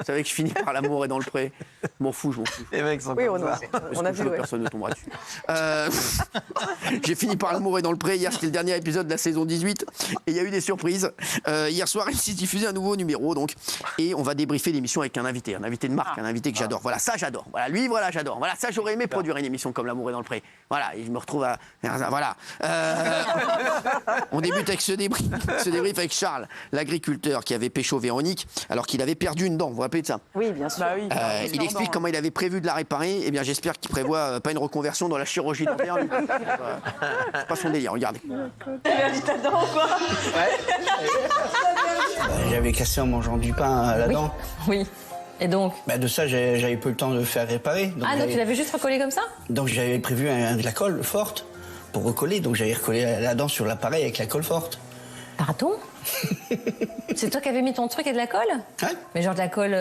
Vous savez que je finis par l'amour est dans le pré. Je m'en fous. Les mecs sont Oui, comme ça. on a vu. Ouais. Personne ne tombera dessus. J'ai fini par l'amour est dans le pré. Hier, c'était le dernier épisode de la saison 18. Et il y a eu des surprises. Hier soir, il s'est diffusé un nouveau numéro. Donc, et on va débriefer l'émission avec un invité de marque, un invité que j'adore. Voilà, ça, j'adore. Voilà, lui, voilà, j'adore. Voilà, ça, j'aurais aimé produire une émission comme l'amour est dans le pré. Voilà, et je me retrouve à. Voilà. On débute avec ce débrief avec Charles, l'agriculteur qui avait pécho Véronique alors qu'il avait perdu une dent. Vous vous rappelez de ça? Oui, bien sûr. Bah oui. Il explique comment il avait prévu de la réparer. Eh bien, j'espère qu'il prévoit pas une reconversion dans la chirurgie dentaire. C'est pas son délire, regardez. J'avais cassé en mangeant du pain la dent. Oui. Et donc De ça, j'avais peu le temps de faire réparer. Donc donc tu l'avais juste recollé comme ça? Donc j'avais prévu de la colle forte pour recoller. Donc j'avais recollé la dent sur l'appareil avec la colle forte. Pardon? C'est toi qui avais mis ton truc et de la colle? Ouais. Mais genre de la colle,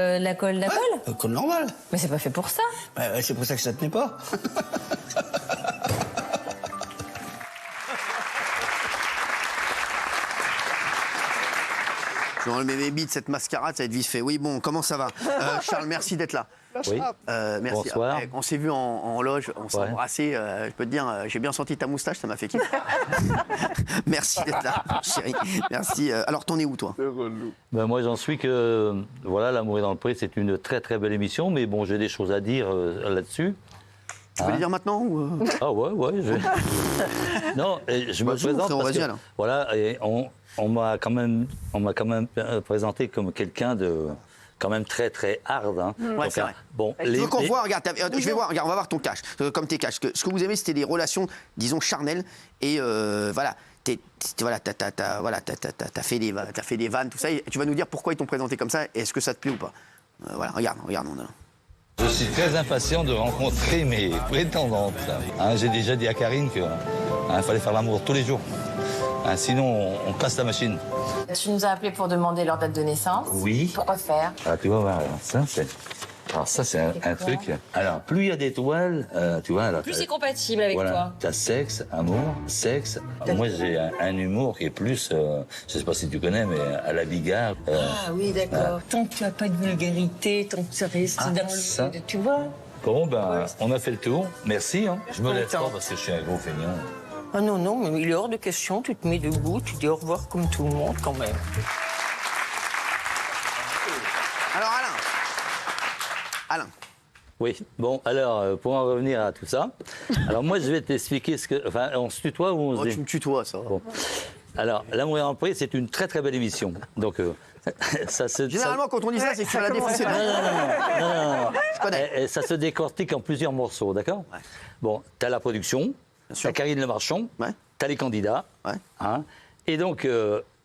Colle normale. Mais c'est pas fait pour ça. C'est pour ça que ça tenait pas. Je vais enlever mes bites, cette mascarade, ça va être vite fait. Oui, bon, comment ça va? Charles, merci d'être là. Oui. Merci. Bonsoir. On s'est vu en loge, on s'est embrassé. Je peux te dire, j'ai bien senti ta moustache, ça m'a fait kiffer. Merci d'être là, chérie. Merci. Alors, t'en es où, toi? Ben, moi, j'en suis que, voilà, L'amour est dans le pré, c'est une très très belle émission, mais bon, j'ai des choses à dire là-dessus. Tu veux les dire maintenant ou Ah ouais. Non, je me présente parce que, voilà, et on m'a quand même présenté comme quelqu'un de quand même très très hard. Hein. Ouais, c'est vrai. Bon, je veux qu'on voit, regarde, je vais voir, regarde, on va voir ton cash, comme tes caches. Ce que vous aimez, c'était des relations, disons, charnelles, et voilà. T'as fait des vannes, tout ça. Et tu vas nous dire pourquoi ils t'ont présenté comme ça, et est-ce que ça te plaît ou pas? Voilà, regarde. Je suis très impatient de rencontrer mes prétendantes. Hein, j'ai déjà dit à Karine qu'il fallait faire l'amour tous les jours. Hein, sinon, on casse la machine. Tu nous as appelé pour demander leur date de naissance. Oui. Pourquoi faire? Ah, tu vas voir, ça c'est un truc. Alors, plus il y a d'étoiles, tu vois. Alors, Plus c'est compatible avec toi. T'as sexe, amour, sexe. Moi, j'ai un humour qui est plus, je sais pas si tu connais, mais à la Bigard. Ah oui, d'accord. Tant que tu n'as pas de vulgarité, tant que ça reste dans ça. le... Tu vois? Bon, ben, on a fait le tour. Merci. Hein. Je me lève pas parce que je suis un gros feignant. Ah non, mais il est hors de question. Tu te mets debout, tu dis au revoir comme tout le monde quand même. Alors, Alain. Oui, bon, alors, pour en revenir à tout ça, alors moi, je vais t'expliquer ce que... Enfin, on se tutoie ou on se dit... Tu me tutoies, ça va. Bon. Alors, L'amour est dans le pré, c'est une très très belle émission. Donc, généralement, quand on dit ça, c'est que tu vas la défoncer. Non. Je connais. Et ça se décortique en plusieurs morceaux, d'accord? Ouais. Bon, t'as la production, t'as Karine Le Marchand, t'as les candidats, et donc...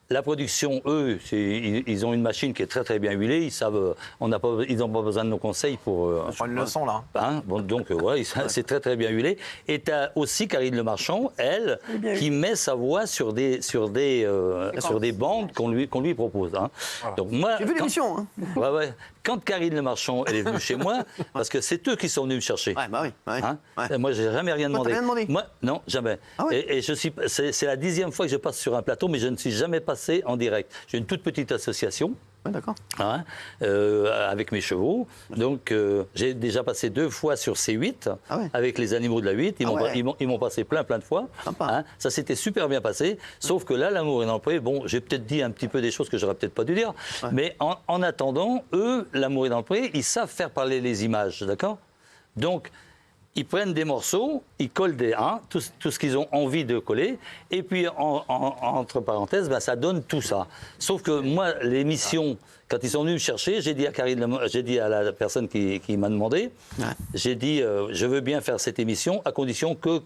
la production, eux, ils ont une machine qui est très très bien huilée. Ils savent, ils n'ont pas besoin de nos conseils pour. Je prends une leçon là. Hein, bon, donc ouais, c'est très très bien huilé. Et tu as aussi Karine Le Marchand, elle, qui met sa voix sur des bandes qu'on lui propose. Hein. Donc moi, j'ai vu l'émission. Hein. Ouais. Quand Karine Le Marchand elle est venue chez moi, parce que c'est eux qui sont venus me chercher. Ouais, bah oui. Hein. Moi, j'ai jamais rien demandé. T'as rien demandé? Moi, non, jamais. Ah ouais. Et c'est la 10e fois que je passe sur un plateau, mais je ne suis jamais passé en direct. J'ai une toute petite association. Ouais, d'accord. Hein, avec mes chevaux. Donc, j'ai déjà passé 2 fois sur C8 avec les animaux de la 8. Ils m'ont passé plein de fois. Hein, ça s'était super bien passé. Sauf que là, L'amour est dans le pré. Bon, j'ai peut-être dit un petit peu des choses que j'aurais peut-être pas dû dire. Mais en attendant, eux, L'amour est dans le pré, ils savent faire parler les images, d'accord? Donc, ils prennent des morceaux, ils collent tout ce qu'ils ont envie de coller, et puis entre parenthèses, ben, ça donne tout ça. Sauf que moi, l'émission, quand ils sont venus me chercher, j'ai dit à la personne qui m'a demandé, j'ai dit, je veux bien faire cette émission à condition que.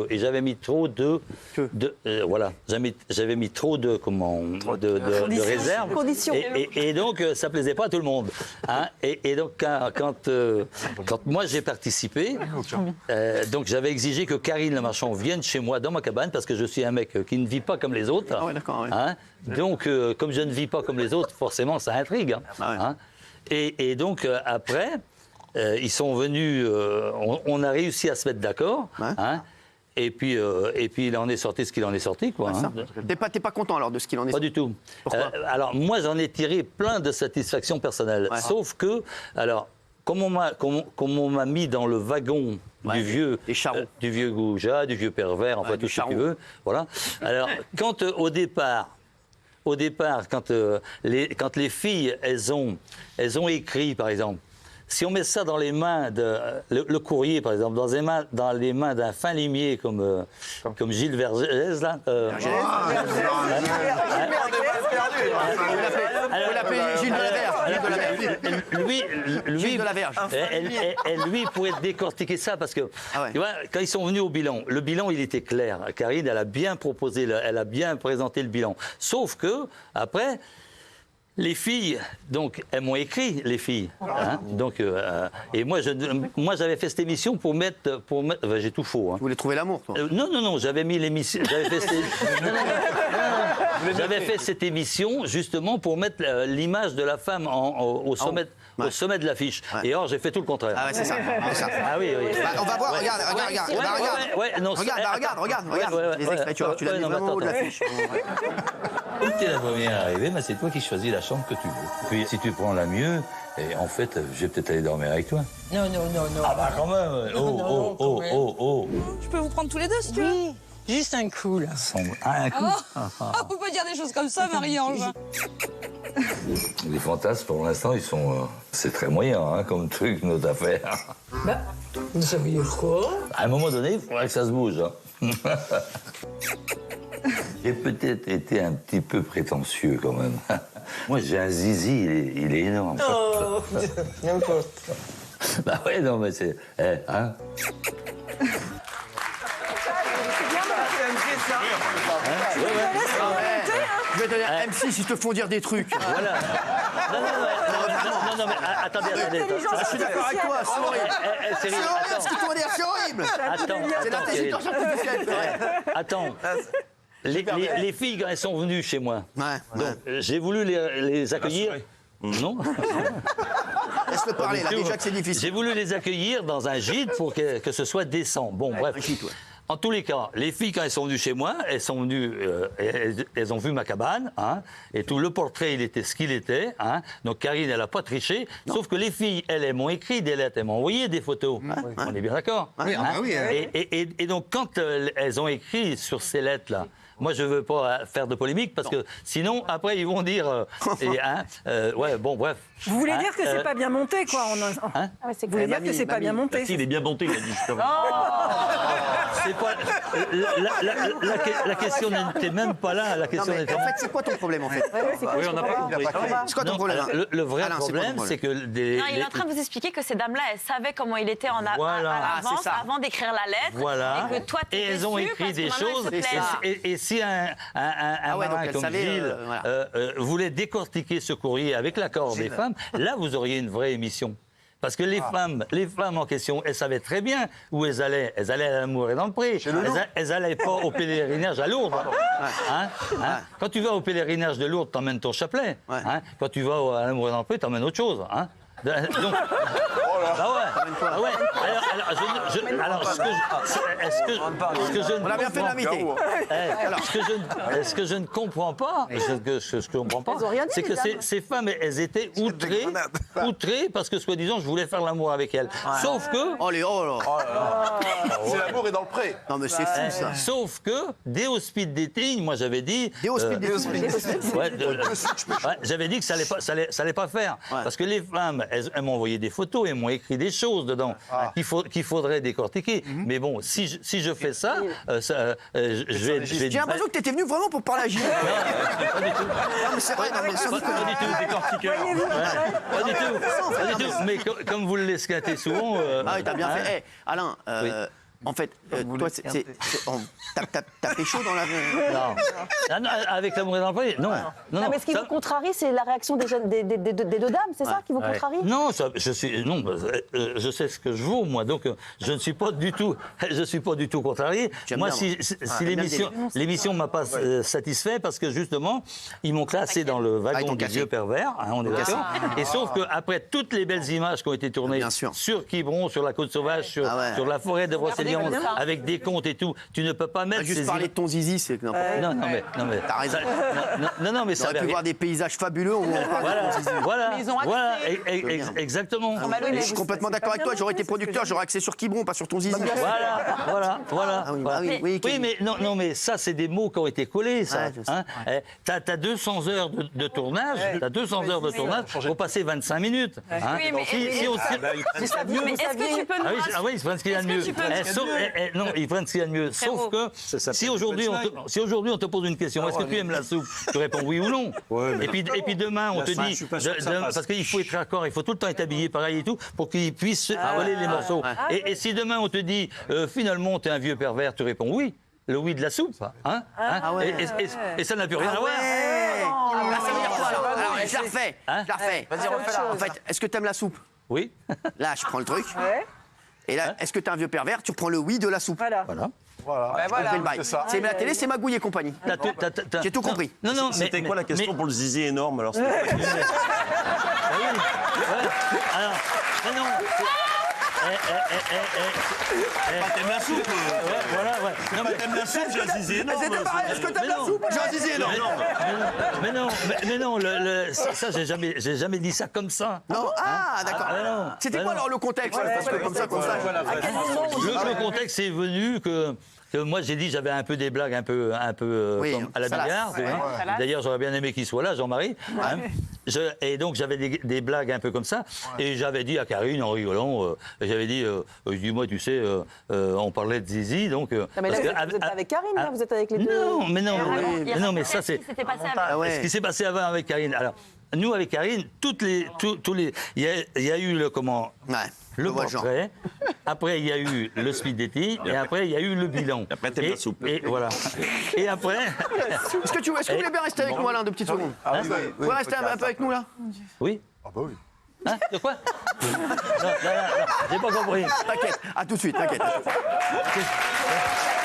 Et j'avais mis trop voilà, j'avais mis trop de réserves. Et donc, ça plaisait pas à tout le monde. Hein, et donc, quand moi j'ai participé, donc j'avais exigé que Karine Le Marchand vienne chez moi dans ma cabane parce que je suis un mec qui ne vit pas comme les autres. Ah ouais, d'accord. Ouais. Hein, donc, comme je ne vis pas comme les autres, forcément, ça intrigue. Hein. Et donc, après, ils sont venus, on a réussi à se mettre d'accord. Hein, Et puis il en est sorti ce qu'il en est sorti, quoi. Hein. T'es pas content alors de ce qu'il en est Pas sorti? du tout. Pourquoi alors moi j'en ai tiré plein de satisfaction personnelle. Ouais. Sauf que, alors, comme on m'a mis dans le wagon du vieux goujat, du vieux pervers, enfin tout ce que tu veux. Voilà. Alors, quand au départ, quand les filles, elles ont écrit, par exemple, si on met ça dans les mains le courrier, par exemple, dans les mains d'un fin limier comme Gilles Vergès, là. On l'appelle Gilles de la Verge. Lui pourrait décortiquer ça parce que tu vois, quand ils sont venus au bilan, le bilan il était clair. Karine, elle a bien proposé, elle a bien présenté le bilan. Sauf que après. Les filles, donc, elles m'ont écrit, les filles. Hein, donc, et moi, j'avais fait cette émission pour mettre j'ai tout faux. Hein. Tu voulais trouver l'amour, toi? Non, j'avais mis l'émission. J'avais fait cette émission justement pour mettre l'image de la femme au sommet. Au sommet de l'affiche. Ouais. Et or, j'ai fait tout le contraire. Ah ouais, c'est ça. Ah oui. Bah, on va voir, regarde. Regarde. Les extraits, tu l'as mis vraiment au haut de l'affiche. Tu es la première arrivée, mais c'est toi qui choisis la chambre que tu veux. Puis si tu prends la mieux, et en fait, je vais peut-être aller dormir avec toi. Non. Ah bah quand même. Oh. Je peux vous prendre tous les deux si tu veux. Oui, juste un coup, là. Un coup. On peut pas dire des choses comme ça, Marie-Ange. Les fantasmes, pour l'instant, ils sont... c'est très moyen, hein, comme truc, notre affaire. Bah, ça veut dire quoi? À un moment donné, il faudrait que ça se bouge. Hein. J'ai peut-être été un petit peu prétentieux, quand même. Moi, j'ai un zizi, il est énorme. Oh, n'importe. Bah ouais, non, mais c'est... hein. Je vais te dire, M6, ils te font dire des trucs. Voilà. Non, mais attendez. Je suis d'accord avec toi, c'est horrible. C'est horrible ce qu'ils t'ont dit, c'est horrible. C'est l'intelligence artificielle. Attends. Les filles, quand elles sont venues chez moi, donc j'ai voulu les accueillir. Non. Laisse-le parler, là, déjà que c'est difficile. J'ai voulu les accueillir dans un gîte pour que ce soit décent. Bon, bref. En tous les cas, les filles, quand elles sont venues chez moi, elles ont vu ma cabane, hein, et tout le portrait, il était ce qu'il était. Hein, donc Karine, elle n'a pas triché. Non. Sauf que les filles, elles m'ont écrit des lettres, elles m'ont envoyé des photos. On est bien d'accord. Oui, hein, oui. Et donc, quand elles ont écrit sur ces lettres-là, moi, je ne veux pas faire de polémique parce que sinon, après, ils vont dire. Ouais, bon, bref. Vous voulez dire que c'est pas bien monté, quoi. Vous voulez dire que c'est pas bien monté. Si, il est bien monté, il a dit justement. C'est pas. La question n'était même pas là. La question n'était. En fait, c'est quoi ton problème, en fait? Oui, on n'a pas compris. C'est quoi ton problème? Le vrai problème, c'est que Non, il est en train de vous expliquer que ces dames-là, elles savaient comment il était à l'avance, avant d'écrire la lettre. Voilà. Et que toi, et elles ont écrit des choses. Et si un marin comme Gilles voulait décortiquer ce courrier avec l'accord des femmes, là, vous auriez une vraie émission. Parce que les femmes en question, elles savaient très bien où elles allaient. Elles allaient à l'Amour et dans le Pré. Elles n'allaient pas au pèlerinage à Lourdes. Quand tu vas au pélerinage de Lourdes, t'emmènes ton chapelet. Quand tu vas à l'Amour et dans le Pré, t'emmènes autre chose. Donc, ce que je ne comprends pas, c'est que ces femmes, elles étaient outrées parce que, soi-disant, je voulais faire l'amour avec elles. Sauf que... C'est l'amour est dans le pré. Non, mais c'est fou, ça. Sauf que, des hospices d'été, moi, j'avais dit... J'avais dit que ça allait pas faire. Parce que les femmes, elles m'ont envoyé des photos et m'ont écrit des choses dedans qu'il faudrait décortiquer. Mais bon, si je fais ça, je vais... J'ai l'impression que tu étais venu vraiment pour parler à Gilles. Pas du tout. Non, mais c'est vrai, pas du tout, décortiqueur. Pas du tout. Mais comme vous le l'esclatez souvent... Ah oui, t'as bien fait. Alain, en fait, toi, t'as pécho dans la... Non, avec l'amour et dans le pré, non. Non, mais ce qui vous contrarie, c'est la réaction des deux dames, c'est ça qui vous contrarie? Non, je sais ce que je vaux, moi, donc je ne suis pas du tout contrarié. Moi, si l'émission m'a pas satisfait, parce que justement, ils m'ont classé dans le wagon des vieux pervers, on est d'accord. Et sauf qu'après toutes les belles images qui ont été tournées sur Quiberon, sur la Côte Sauvage, sur la forêt de Brocéliande, d'audience, avec des comptes et tout. Tu ne peux pas mettre juste parler de ton zizi, c'est n'importe quoi. Non, mais t'as raison. Non, mais ça aurait pu voir des paysages fabuleux où on parle de ton zizi. Voilà, exactement. Je suis complètement d'accord avec toi. J'aurais été producteur, j'aurais axé sur Quiberon, pas sur ton zizi. Voilà. Oui, mais non, mais ça, c'est des mots qui ont été collés, ça. T'as 200 heures de tournage, pour passer 25 minutes. Oui, mais est-ce que tu peux nous rassurer? Ah oui, ils prennent ce qu'il y a de mieux. Non, ils prennent ce qu'il y a de mieux. Sauf que si aujourd'hui on te pose une question, est-ce que tu aimes la soupe? Tu réponds oui ou non. Et puis demain, on te dit, parce qu'il faut être d'accord, il faut tout le temps être habillé pareil et tout, pour qu'ils puissent voler les morceaux. Et si demain on te dit, finalement, t'es un vieux pervers, tu réponds oui. Le oui de la soupe, et ça n'a plus rien à voir. Ça veut dire quoi alors? Je la refais. Vas-y, refais-la. En fait, est-ce que t'aimes la soupe? Oui. Là, je prends le truc. Et là, est-ce que t'es un vieux pervers? Tu reprends le oui de la soupe. Voilà. C'est ça. C'est la télé, c'est Magouille et compagnie. J'ai tout compris. Non, c'était quoi la question pour le zizi énorme alors? T'aimes la soupe? T'aimes la soupe, j'ai un zizi énorme. C'était pareil, est-ce que t'aimes la soupe? J'ai un zizi énorme. Mais non, ça, j'ai jamais dit ça comme ça. Non, d'accord. C'était quoi alors le contexte? Parce que comme ça. Le contexte est venu que moi j'ai dit j'avais un peu des blagues un peu comme à la Bigard. D'ailleurs j'aurais bien aimé qu'il soit là, Jean-Marie. Et donc j'avais des blagues un peu comme ça. Et j'avais dit à Karine en rigolant, j'avais dit, dis-moi tu sais, on parlait de Zizi donc. Non, mais là, vous êtes avec Karine, là, vous êtes avec les deux. Non, mais ça c'est. Ce qui s'est passé avant avec Karine. Alors nous avec Karine, il y a eu le comment. Le portrait, après il y a eu le speed dating, et après il y a eu le bilan. Après t'aimes la soupe. Et voilà. Et après. Est-ce que vous voulez bien rester avec nous, Alain, 2 petites secondes? Vous pouvez rester un peu avec nous là? Oui. Ah bah oui. De quoi? Non, j'ai pas compris. T'inquiète, à tout de suite, t'inquiète.